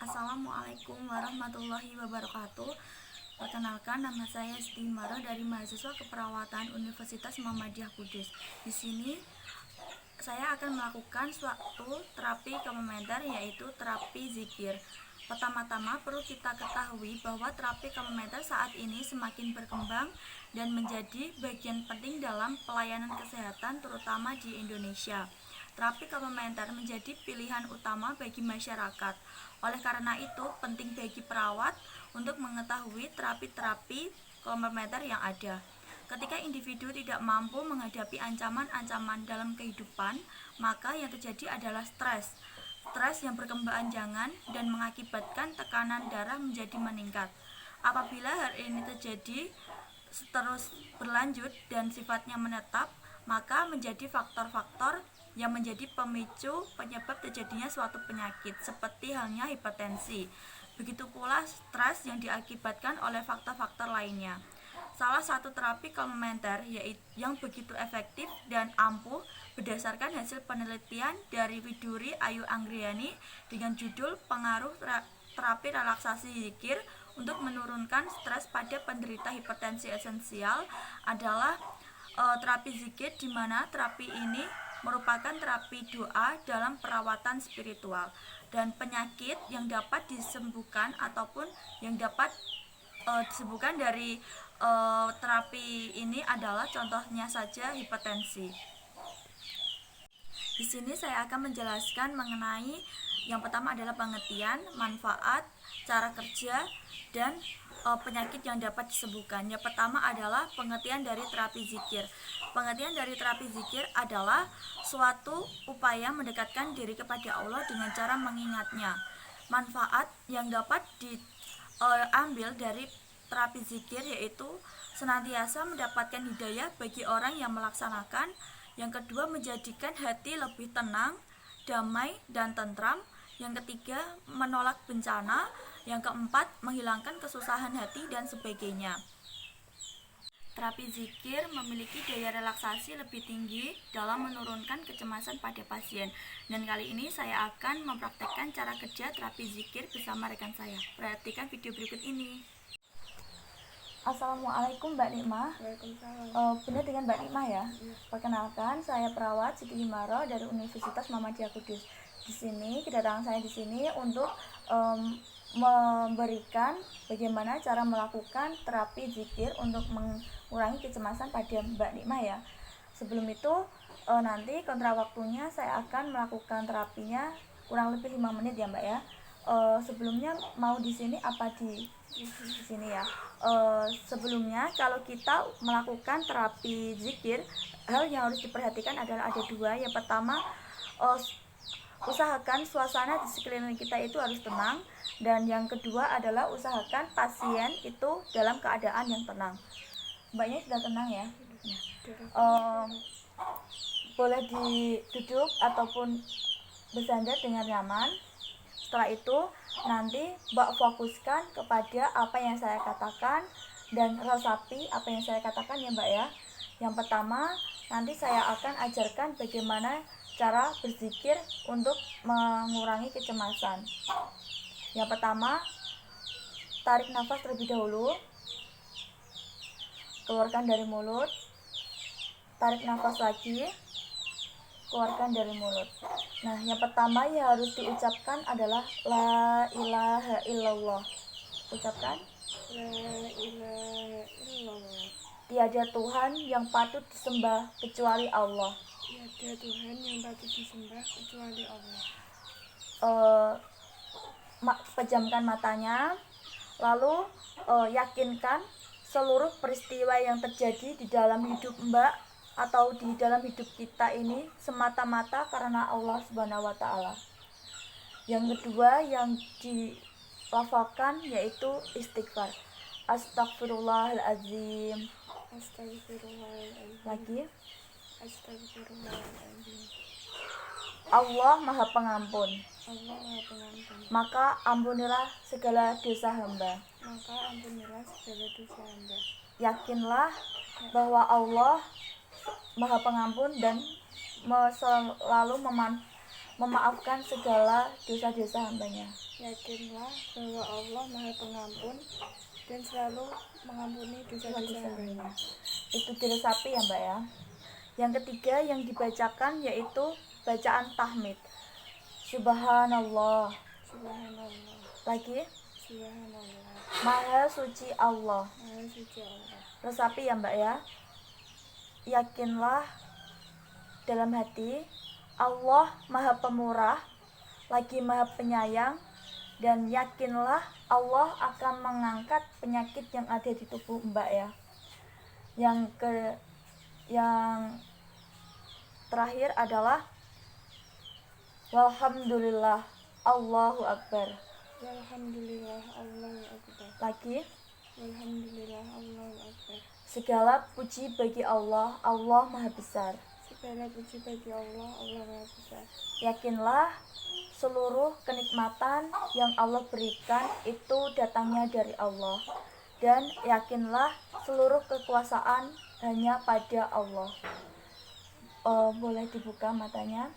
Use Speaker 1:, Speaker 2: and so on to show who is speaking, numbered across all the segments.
Speaker 1: Assalamualaikum warahmatullahi wabarakatuh. Perkenalkan, nama saya Siti Himaroh dari mahasiswa keperawatan Universitas Muhammadiyah Kudus. Di sini saya akan melakukan suatu terapi komplementer, yaitu terapi zikir. Pertama-tama perlu kita ketahui bahwa terapi komplementer saat ini semakin berkembang dan menjadi bagian penting dalam pelayanan kesehatan, terutama di Indonesia. Terapi komplementer menjadi pilihan utama bagi masyarakat. Oleh karena itu, penting bagi perawat untuk mengetahui terapi-terapi komplementer yang ada. Ketika individu tidak mampu menghadapi ancaman-ancaman dalam kehidupan, maka yang terjadi adalah stres. Stres yang berkepanjangan dan mengakibatkan tekanan darah menjadi meningkat. Apabila hal ini terjadi terus berlanjut dan sifatnya menetap, maka menjadi faktor-faktor yang menjadi pemicu penyebab terjadinya suatu penyakit, seperti halnya hipertensi. Begitu pula stres yang diakibatkan oleh faktor-faktor lainnya. Salah satu terapi komplementer yang begitu efektif dan ampuh berdasarkan hasil penelitian dari Widuri Ayu Anggriani dengan judul Pengaruh Terapi Relaksasi Zikir untuk Menurunkan Stres pada Penderita Hipertensi Esensial adalah terapi zikir, di mana terapi ini merupakan terapi doa dalam perawatan spiritual, dan penyakit yang dapat disembuhkan ataupun yang dapat disembuhkan dari terapi ini adalah contohnya saja hipertensi. Di sini saya akan menjelaskan mengenai yang pertama adalah pengertian, manfaat, cara kerja, dan penyakit yang dapat disembuhkan. Yang pertama adalah pengertian dari terapi zikir. Pengertian dari terapi zikir adalah suatu upaya mendekatkan diri kepada Allah dengan cara mengingatnya. Manfaat yang dapat diambil dari terapi zikir yaitu senantiasa mendapatkan hidayah bagi orang yang melaksanakan. Yang kedua, menjadikan hati lebih tenang, damai, dan tentram. Yang ketiga, menolak bencana. Yang keempat, menghilangkan kesusahan hati, dan sebagainya. Terapi zikir memiliki daya relaksasi lebih tinggi dalam menurunkan kecemasan pada pasien. Dan kali ini saya akan mempraktekkan cara kerja terapi zikir bersama rekan saya. Perhatikan video berikut ini. Assalamualaikum Mbak Nikmah.
Speaker 2: Waalaikumsalam.
Speaker 1: Benar dengan Mbak Nikmah ya? Perkenalkan, saya perawat Siti Himaroh dari Universitas Muhammadiyah Kudus. Di sini kedatangan saya di sini untuk memberikan bagaimana cara melakukan terapi zikir untuk mengurangi kecemasan pada Mbak Nikmah ya. Sebelum itu nanti kontra waktunya saya akan melakukan terapinya kurang lebih 5 menit ya Mbak ya. Sebelumnya mau di sini apa di sini ya. Sebelumnya kalau kita melakukan terapi zikir, hal yang harus diperhatikan adalah ada dua. Yang pertama, usahakan suasana di sekeliling kita itu harus tenang, dan yang kedua adalah usahakan pasien itu dalam keadaan yang tenang. Mbaknya sudah tenang ya? Boleh duduk ataupun bersandar dengan nyaman. Setelah itu nanti Mbak fokuskan kepada apa yang saya katakan dan resapi apa yang saya katakan ya Mbak ya. Yang pertama, nanti saya akan ajarkan bagaimana cara berzikir untuk mengurangi kecemasan. Yang pertama, tarik nafas terlebih dahulu, keluarkan dari mulut, tarik nafas lagi, keluarkan dari mulut. Nah, yang pertama yang harus diucapkan adalah La ilaha illallah. Ucapkan.
Speaker 2: La ilaha illallah.
Speaker 1: Tiada Tuhan yang patut disembah kecuali Allah.
Speaker 2: Tiada Tuhan yang patut disembah kecuali Allah.
Speaker 1: Pejamkan matanya, lalu yakinkan seluruh peristiwa yang terjadi di dalam hidup Mbak atau di dalam hidup kita ini semata-mata karena Allah Subhanahu wa Ta'ala. Yang kedua yang dilafalkan yaitu istighfar. Astagfirullahaladzim.
Speaker 2: Astagfirullahaladzim.
Speaker 1: Lagi.
Speaker 2: Astagfirullahaladzim.
Speaker 1: Allah Maha Pengampun.
Speaker 2: Allah Maha Pengampun.
Speaker 1: Maka ampunilah segala dosa hamba.
Speaker 2: Maka ampunilah segala dosa hamba.
Speaker 1: Yakinlah bahwa Allah Maha Pengampun dan selalu memaafkan segala dosa-dosa hambanya.
Speaker 2: Yakinlah bahwa Allah Maha Pengampun dan selalu mengampuni dosa-dosa hambanya.
Speaker 1: Itu diresapi ya Mbak ya. Yang ketiga yang dibacakan yaitu bacaan tahmid. Subhanallah.
Speaker 2: Subhanallah.
Speaker 1: Lagi,
Speaker 2: Subhanallah.
Speaker 1: Maha suci Allah.
Speaker 2: Maha suci Allah.
Speaker 1: Resapi ya Mbak ya. Yakinlah dalam hati Allah Maha Pemurah, lagi Maha Penyayang, dan yakinlah Allah akan mengangkat penyakit yang ada di tubuh Mbak ya. Yang terakhir adalah walhamdulillah Allahu Akbar.
Speaker 2: Walhamdulillah Allahu Akbar.
Speaker 1: Lagi,
Speaker 2: Walhamdulillah Allahu Akbar.
Speaker 1: segala puji bagi Allah, Allah Maha Besar.
Speaker 2: Segala puji bagi Allah, Allah Maha Besar.
Speaker 1: Yakinlah seluruh kenikmatan yang Allah berikan itu datangnya dari Allah. Dan yakinlah seluruh kekuasaan hanya pada Allah. Boleh dibuka matanya.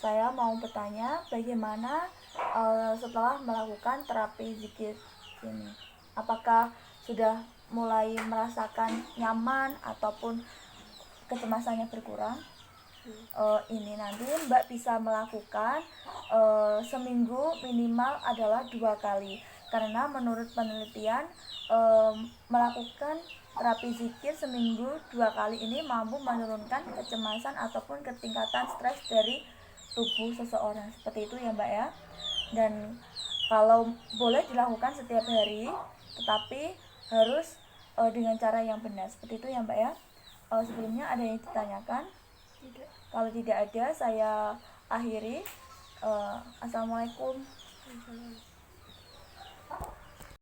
Speaker 1: Saya mau bertanya bagaimana setelah melakukan terapi zikir ini. Apakah sudah mulai merasakan nyaman ataupun kecemasannya berkurang? Ini nanti Mbak bisa melakukan seminggu minimal adalah 2 kali, karena menurut penelitian melakukan terapi zikir seminggu 2 kali ini mampu menurunkan kecemasan ataupun ketingkatan stres dari tubuh seseorang, seperti itu ya Mbak ya. Dan kalau boleh dilakukan setiap hari, tetapi harus dengan cara yang benar, seperti itu ya Mbak ya. Sebelumnya ada yang ditanyakan?
Speaker 2: Tidak.
Speaker 1: Kalau tidak ada, saya akhiri. Assalamualaikum.
Speaker 2: Assalamualaikum.